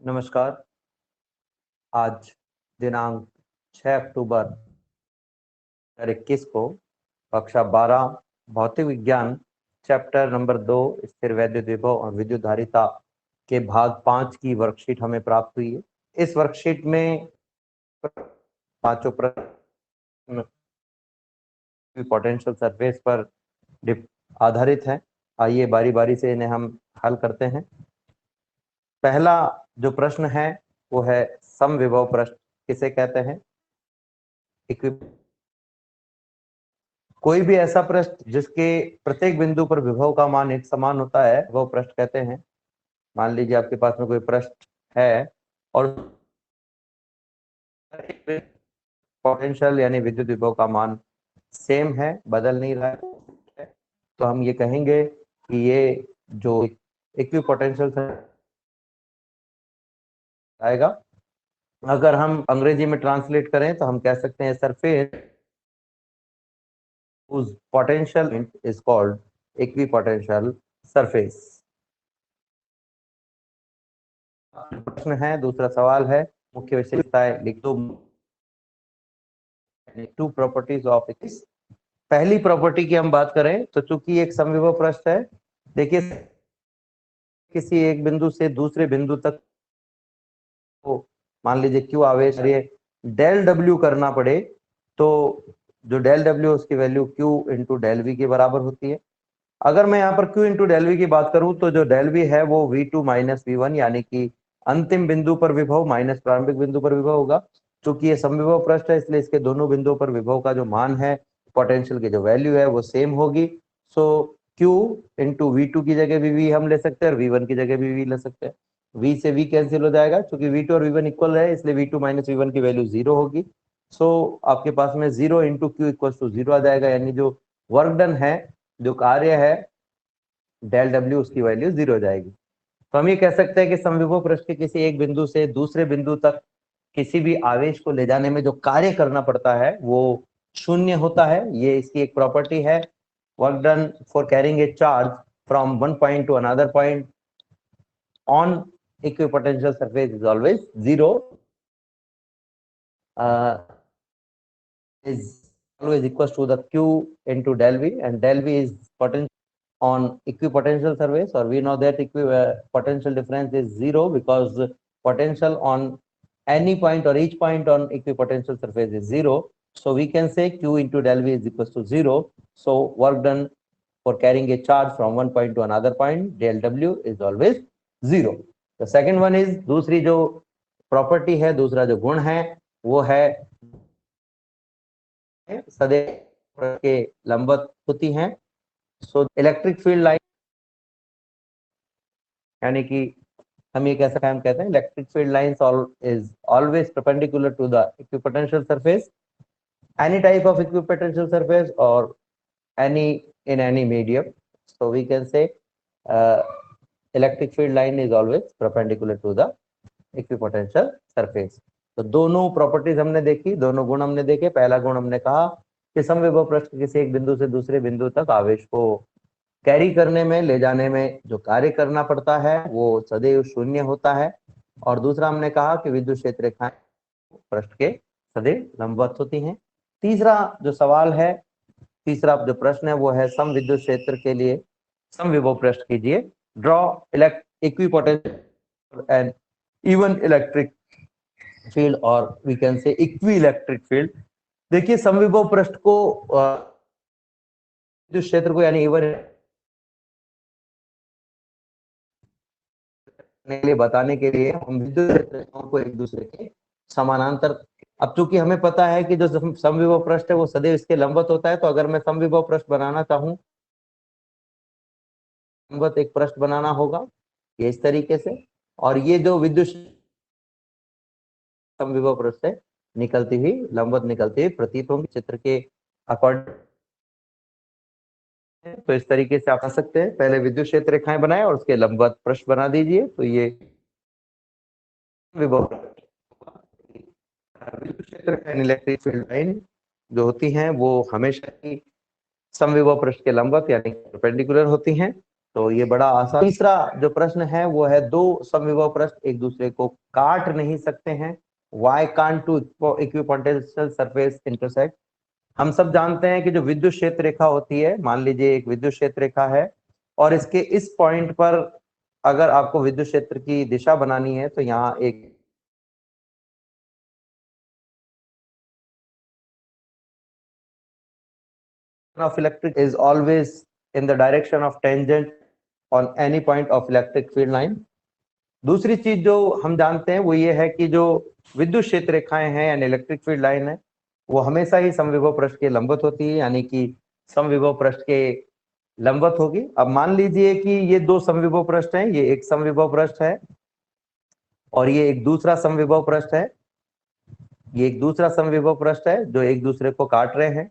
नमस्कार। आज दिनांक 6 अक्टूबर 2021 को कक्षा 12 भौतिक विज्ञान चैप्टर नंबर 2 स्थिर वैद्युत विभव और विद्युत धारिता के भाग 5 की वर्कशीट हमें प्राप्त हुई है। इस वर्कशीट में पांचों प्रश्न पोटेंशियल सरफेस पर आधारित हैं। आइए बारी बारी से इन्हें हम हल करते हैं। पहला जो प्रश्न है वो है समविभव प्रश्न किसे कहते हैं। कोई भी ऐसा पृष्ठ जिसके प्रत्येक बिंदु पर विभव का मान एक समान होता है वो पृष्ठ कहते हैं। मान लीजिए आपके पास में कोई पृष्ठ है और पोटेंशियल यानी विद्युत विभव का मान सेम है, बदल नहीं रहा है, तो हम ये कहेंगे कि ये जो इक्विपोटेंशियल आएगा। अगर हम अंग्रेजी में ट्रांसलेट करें तो हम कह सकते हैं surface whose potential is called equipotential surface। प्रश्न है, दूसरा सवाल है मुख्य विशेषताएं लिख दो। टू प्रॉपर्टीज ऑफ इक्विस। पहली प्रॉपर्टी की हम बात करें तो चूंकि एक समविभव पृष्ठ है, देखिए किसी एक बिंदु से दूसरे बिंदु तक तो मान लीजिए क्यू आवेश डेल डब्ल्यू करना पड़े तो जो डेल डब्ल्यू उसकी value Q into del V के बराबर होती है। अगर मैं यहाँ पर Q इंटू डेल वी की बात करूं तो जो डेल वी है वो V2 माइनस V1 यानी कि अंतिम बिंदु पर विभव माइनस प्रारंभिक बिंदु पर विभव होगा। क्योंकि ये समविभव पृष्ठ है इसलिए इसके दोनों बिंदुओं पर विभव का जो मान है, पोटेंशियल की जो वैल्यू है वो सेम होगी। सो Q इंटू V2 की जगह भी V हम ले सकते हैं और V1 की जगह भी V ले सकते हैं। V से V कैंसिल हो जाएगा, क्योंकि V2 और V1 इक्वल है इसलिए V2 माइनस V1 की वैल्यू 0 होगी। सो आपके पास में 0 इंटू क्यू इक्वल टू 0 आ जाएगा, यानी जो वर्क डन है, जो कार्य है डेल डब्ल्यू, उसकी वैल्यू 0 हो जाएगी। तो हम ये कह सकते हैं कि समविभव पृष्ठ के किसी एक बिंदु से दूसरे बिंदु तक किसी भी आवेश को ले जाने में जो कार्य करना पड़ता है वो शून्य होता है। ये इसकी एक प्रॉपर्टी है। Work done for carrying a charge from one point two another point on equipotential surface is always 0 is always equals to the Q into del V, and del V is potential on equipotential surface, or we know that potential difference is 0 because potential on any point or each point on equipotential surface is 0. So we can say Q into del V is equals to 0. So work done for carrying a charge from one point to another point, del W is always 0. The second one is दूसरी जो property है, दूसरा जो गुण है वो है सदैव के लंबवत होती हैं। सो इलेक्ट्रिक फील्ड लाइन यानी कि हम ये कह सकते हैं, हम कहते हैं electric field lines is always perpendicular to the equipotential surface, any type of equipotential surface और any in any medium. So we can say electric field line is always perpendicular to the equipotential surface. तो दोनों properties हमने देखी, दोनों गुण हमने देखे। पहला गुण हमने कहा कि समविभव पृष्ठ किसी एक बिंदु से दूसरे बिंदु तक आवेश को कैरी करने में, ले जाने में जो कार्य करना पड़ता है वो सदैव शून्य होता है। और दूसरा हमने कहा कि विद्युत क्षेत्र रेखाएं पृष्ठ के सदैव लंबवत होती हैं। तीसरा जो सवाल है, तीसरा जो प्रश्न है वो है सम विद्युत क्षेत्र के लिए समविभव पृष्ठ कीजिए। Draw equipotential and even electric field और we can say equi electric field. देखिए समविभव पृष्ठ को विद्युत क्षेत्र को यानी इवन के लिए बताने के लिए हम विद्युत क्षेत्रों को एक दूसरे के समानांतर, अब चूंकि हमें पता है कि जो समविभव पृष्ठ है वो सदैव इसके लंबवत होता है, तो अगर मैं समविभव पृष्ठ बनाना चाहूं, लंबवत एक पृष्ठ बनाना होगा ये इस तरीके से, और ये जो विद्युत समविभव पृष्ठ से निकलती हुई, लंबवत निकलती हुई प्रतीत होंगी चित्र के अकॉर्डिंग। तो इस तरीके से आप आ सकते हैं, पहले विद्युत क्षेत्र रेखाएं बनाएं और उसके लंबवत पृष्ठ बना दीजिए। तो ये विभव विद्युत क्षेत्र इलेक्ट्रिक फील्ड लाइन जो होती हैं वो हमेशा ही समविभव पृष्ठ के लंबवत यानी परपेंडिकुलर होती हैं। तो ये बड़ा आसान। तीसरा जो प्रश्न है वो है, दो समविभव पृष्ठ एक दूसरे को काट नहीं सकते हैं। Why can't two equipotential surface intersect? हम सब जानते हैं कि जो विद्युत क्षेत्र रेखा होती है, मान लीजिए एक विद्युत क्षेत्र रेखा है और इसके इस पॉइंट पर अगर आपको विद्युत क्षेत्र की दिशा बनानी है तो यहाँ एक of electric is always in the direction of tangent on any point of electric field line. दूसरी चीज जो हम जानते हैं वो ये है कि जो विद्युत क्षेत्र रेखाएं हैं यानी इलेक्ट्रिक फील्ड लाइन है वो हमेशा ही समविभव पृष्ठ के लंबवत होती है, यानी कि समविभव पृष्ठ के लंबवत होगी। अब मान लीजिए कि ये दो समविभव पृष्ठ हैं, ये एक समविभव पृष्ठ है और ये एक दूसरा समविभव पृष्ठ है। ये एक दूसरा समविभव पृष्ठ है जो एक दूसरे को काट रहे हैं।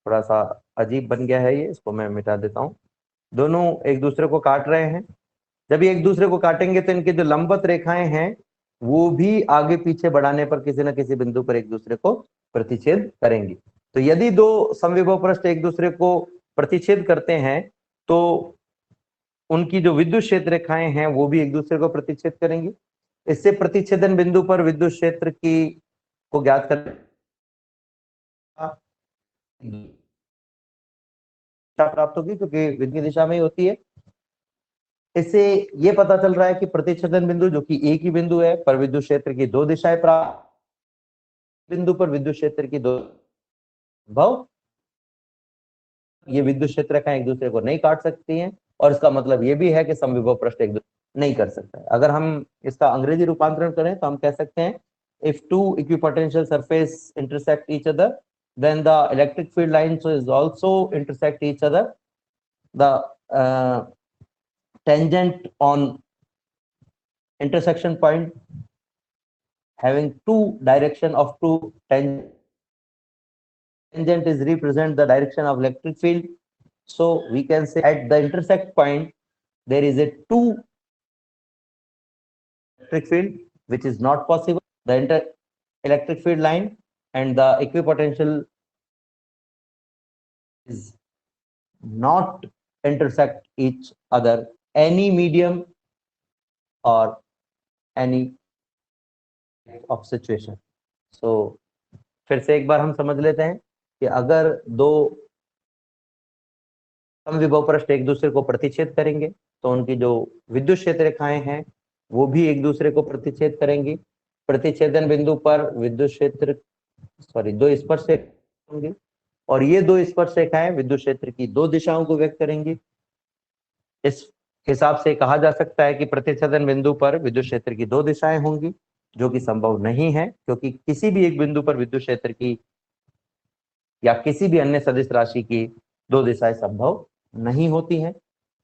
थोड़ा सा अजीब बन गया है ये, इसको मैं मिटा देता हूँ। दोनों एक दूसरे को काट रहे हैं। जब ये एक दूसरे को काटेंगे तो इनके जो लंबवत रेखाएं हैं वो भी आगे पीछे बढ़ाने पर किसी न किसी बिंदु पर एक दूसरे को प्रतिच्छेद करेंगी। तो यदि दो समविभव पृष्ठ एक दूसरे को प्रतिच्छेद करते हैं तो उनकी जो विद्युत क्षेत्र रेखाएं हैं वो भी एक दूसरे को प्रतिच्छेद करेंगी। इससे प्रतिच्छेदन बिंदु पर विद्युत क्षेत्र की को ज्ञात कर प्राप्त होगी क्योंकि विद्युत दिशा में ही होती है। इससे ये पता चल रहा है कि प्रतिच्छेदन बिंदु जो कि एक ही बिंदु है पर विद्युत क्षेत्र की दो दिशाएं प्राप्त, बिंदु पर विद्युत क्षेत्र की दो भाव, ये विद्युत क्षेत्र रेखाएं एक दूसरे को नहीं काट सकती हैं और इसका मतलब ये भी है कि समविभव पृष्ठ एक दूसरे नहीं कर सकता है। अगर हम इसका अंग्रेजी रूपांतरण करें तो हम कह सकते हैं if two equipotential surface intersect each other then the electric field lines is also intersect each other. The tangent on intersection point having two direction of two tangent is represent the direction of electric field. So we can say at the intersect point there is a two electric field which is not possible. The electric field line and the equipotential is not intersect each other any medium or any of situation. So फिर से एक बार हम समझ लेते हैं कि अगर दो समविभव पृष्ठ एक दूसरे को प्रतिच्छेद करेंगे तो उनकी जो विद्युत क्षेत्र रेखाएं हैं वो भी एक दूसरे को प्रतिच्छेद करेंगी। प्रतिच्छेदन बिंदु पर विद्युत क्षेत्र दो स्पर्श रेखाएं होंगी और ये दो स्पर्श रेखाएं विद्युत क्षेत्र की दो दिशाओं को व्यक्त करेंगी। इस हिसाब से कहा जा सकता है कि प्रतिच्छेदन बिंदु पर विद्युत क्षेत्र की दो दिशाएं होंगी, जो कि संभव नहीं है क्योंकि किसी भी एक बिंदु पर विद्युत क्षेत्र की या किसी भी अन्य सदिश राशि की दो दिशाएं संभव नहीं होती हैं।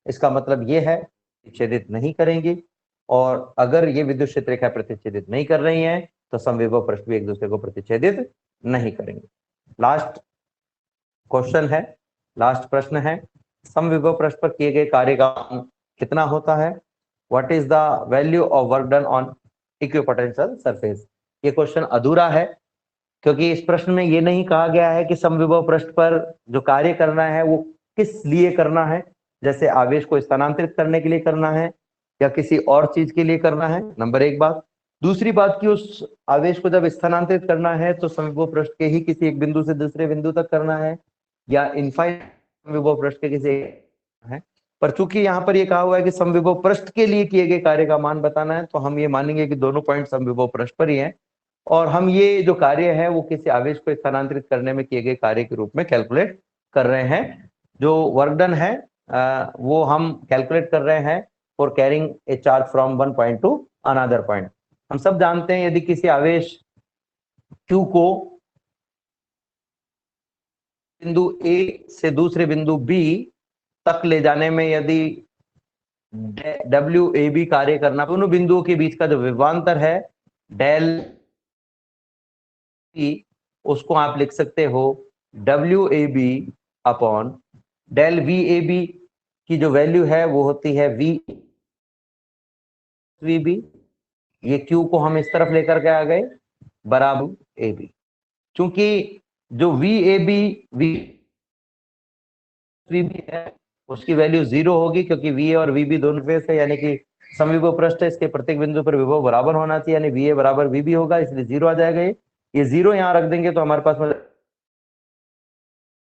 इसका मतलब ये है प्रतिच्छेदित नहीं करेंगी और अगर ये विद्युत क्षेत्र रेखा प्रतिच्छेदित नहीं कर रही हैं तो समविभव पृष्ठ भी एक दूसरे को प्रतिच्छेदित नहीं करेंगे। लास्ट क्वेश्चन है, लास्ट प्रश्न है, समविभव पृष्ठ पर किए गए कार्य का कितना होता है? What is the value of work done on equipotential surface? ये क्वेश्चन अधूरा है क्योंकि इस प्रश्न में ये नहीं कहा गया है कि समविभव पृष्ठ पर जो कार्य करना है वो किस लिए करना है, जैसे आवेश को स्थानांतरित करने के लिए करना है या किसी और चीज के लिए करना है, नंबर एक बात। दूसरी बात कि उस आवेश को जब स्थानांतरित करना है तो समविभव पृष्ठ के ही किसी एक बिंदु से दूसरे बिंदु तक करना है या इनफाइनाइट समविभव पृष्ठ के किसी है। पर चूंकि यहाँ पर ये कहा हुआ है कि समविभव पृष्ठ के लिए किए गए कार्य का मान बताना है तो हम ये मानेंगे कि दोनों पॉइंट समविभव पृष्ठ पर ही हैं और हम ये जो कार्य है वो किसी आवेश को स्थानांतरित करने में किए गए कार्य के रूप में कैलकुलेट कर रहे हैं। जो वर्क डन है वो हम कैलकुलेट कर रहे हैं for carrying a charge from one point two another point. हम सब जानते हैं यदि किसी आवेश Q को बिंदु A से दूसरे बिंदु B तक ले जाने में यदि WAB कार्य करना, दोनों बिंदुओं के बीच का जो विभवांतर है डेल P, उसको आप लिख सकते हो WAB अपॉन डेल VAB की जो वैल्यू है वो होती है VB। ये Q को हम इस तरफ लेकर के आ गए बराबर AB। चूंकि जो VAB VB है उसकी वैल्यू 0 होगी, क्योंकि VA और VB दोनों फेस है, यानी कि समविभव पृष्ठ है, इसके प्रत्येक बिंदु पर विभव बराबर होना चाहिए, यानी VA बराबर VB होगा, इसलिए 0 आ जाएगा। ये 0 यहाँ रख देंगे तो हमारे पास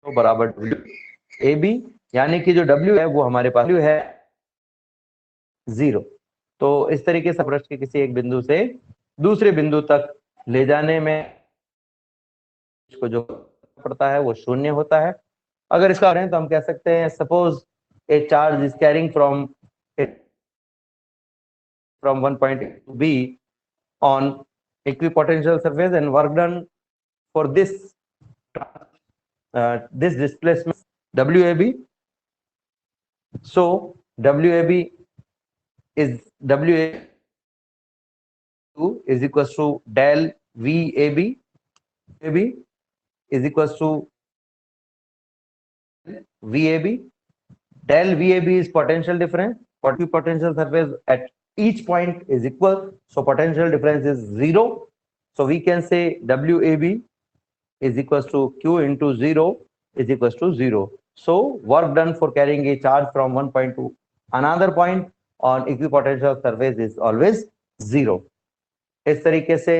तो बराबर AB, यानी कि जो W है वो हमारे पास है 0। तो इस तरीके से पृष्ठ के किसी एक बिंदु से दूसरे बिंदु तक ले जाने में इसको जो पड़ता है वो 0 होता है। अगर इसका करें तो हम कह सकते हैं, suppose A charge is carrying from one point to B on equipotential surface, and work done for this displacement WAB. So WAB is is equals to del VAB. AB is equals to VAB. Del VAB is potential difference. Potential surface at each point is equal, so potential difference is 0. So we can say WAB is equals to Q into 0 is equals to 0. So work done for carrying a charge from one point to another point on equipotential surface is always 0. इस तरीके से